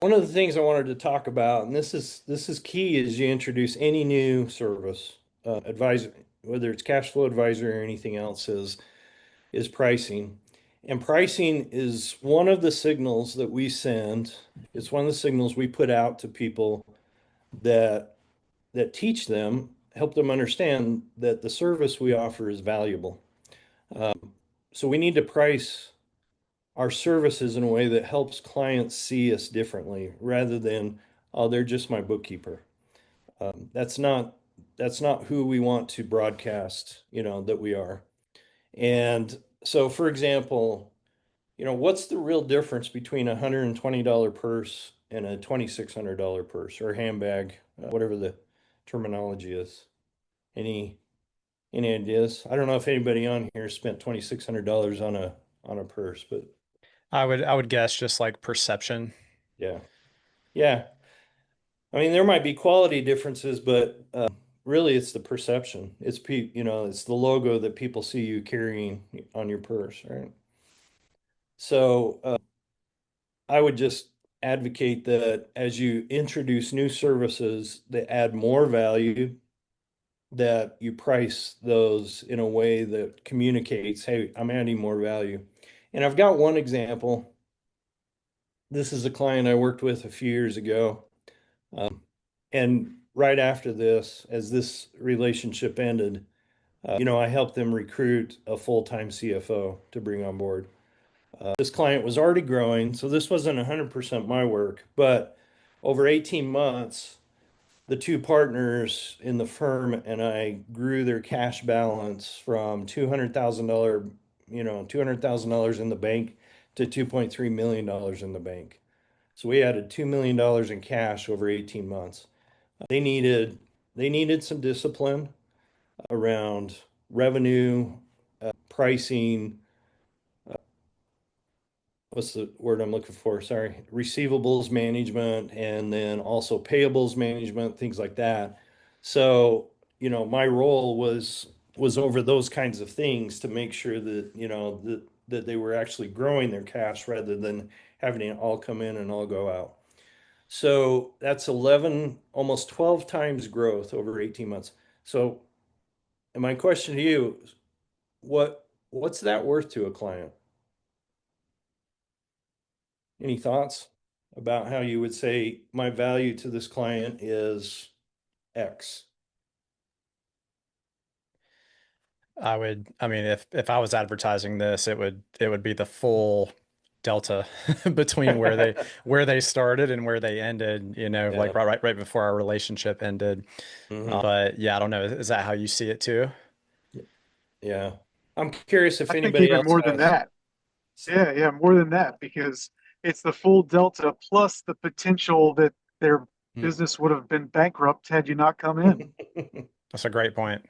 One of the things I wanted to talk about, and this is key, is you introduce any new service, advisor, whether it's cash flow advisor or anything else, is pricing. And pricing is one of the signals that we send. It's one of the signals we put out to people that teach them, help them understand that the service we offer is valuable. So we need to price our services in a way that helps clients see us differently rather than, oh, they're just my bookkeeper. That's not who we want to broadcast, that we are. And so, for example, what's the real difference between a $120 purse and a $2,600 purse or handbag, whatever the terminology is? Any any ideas? I don't know if anybody on here spent $2,600 on a purse, but I would guess just like perception. yeah. Yeah. I mean, there might be quality differences, but really it's the perception. It's the logo that people see you carrying on your purse, right? So I would just advocate that as you introduce new services that add more value, that you price those in a way that communicates, hey, I'm adding more value. And I've got one example. This is a client I worked with a few years ago. Um, and right after this, as this relationship ended, I helped them recruit a full-time CFO to bring on board. This client was already growing, so this wasn't 100% my work, but over 18 months, the two partners in the firm and I grew their cash balance from $200,000, $200,000 in the bank to $2.3 million in the bank. So we added $2 million in cash over 18 months. They needed they needed some discipline around revenue, pricing, what's the word I'm looking for? Sorry, receivables management, and then also payables management, things like that. So, my role was over those kinds of things to make sure that, that they were actually growing their cash rather than having it all come in and all go out. So that's 11, almost 12 times growth over 18 months. So, and my question to you, what's that worth to a client? Any thoughts about how you would say my value to this client is X? I mean, if I was advertising this, it would be the full delta between where they started and where they ended, like Yeah. right before our relationship ended. Hmm. But yeah, I don't know. Is that how you see it too? Yeah. I'm curious if I think anybody even else more than has. that. Yeah, yeah, more than that, because it's the full delta plus the potential that their business would have been bankrupt had you not come in. That's a great point.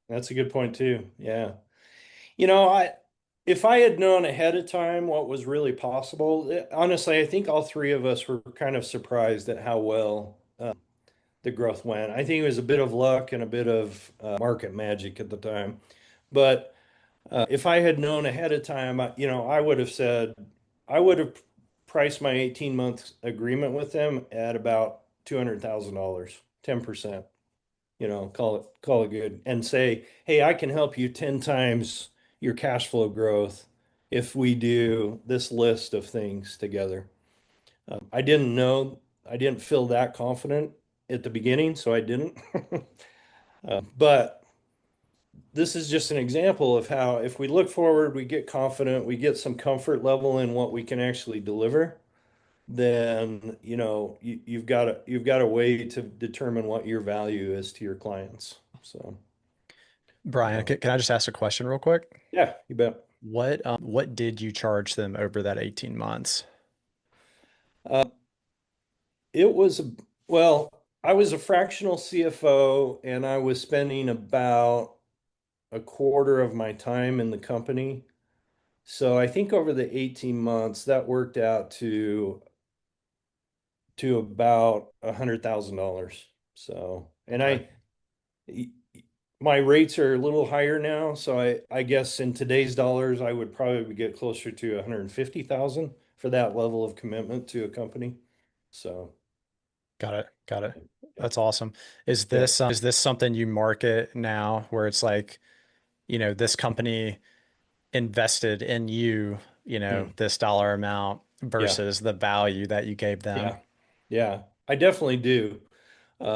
That's a good point too. Yeah. You know, I if I had known ahead of time what was really possible, honestly, I think all three of us were kind of surprised at how well the growth went. I think it was a bit of luck and a bit of market magic at the time. But if I had known ahead of time, I would have said, I would have priced my 18-month agreement with them at about $200,000, 10%, call it good and say, hey, I can help you 10 times your cash flow growth if we do this list of things together. I didn't know, I didn't feel that confident at the beginning, so I didn't. But this is just an example of how if we look forward, we get confident, we get some comfort level in what we can actually deliver, then you've got a way to determine what your value is to your clients. So Brian, uh, can I just ask a question real quick? yeah, you bet. What did you charge them over that 18 months? Uh, it was well, I was a fractional CFO and I was spending about a quarter of my time in the company. So I think over the 18 months that worked out to about $100,000. So, and Okay. my rates are a little higher now. So I guess in today's dollars, I would probably get closer to 150,000 for that level of commitment to a company. So Got it. Got it. yeah. That's awesome. Is Yeah. this something you market now where it's like, this company invested in you, Mm. this dollar amount Yeah. versus the value that you gave them? Yeah. Yeah. I definitely do.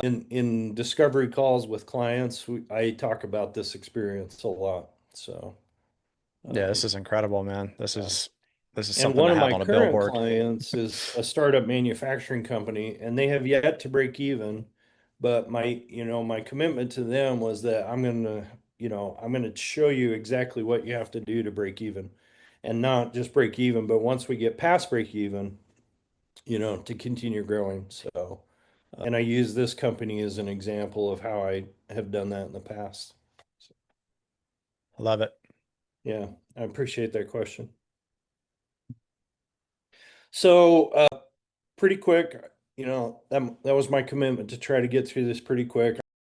In discovery calls with clients, I talk about this experience a lot. So, Yeah, this um, is incredible, man. yeah. This is And something one to of have my on a current billboard. clients is a startup manufacturing company, and they have yet to break even. But my commitment to them was that I'm gonna show you exactly what you have to do to break even. And not just break even, but once we get past break even, to continue growing. So, and I use this company as an example of how I have done that in the past. So, Love it. yeah, I appreciate that question. So, pretty quick, that was my commitment to try to get through this pretty quick.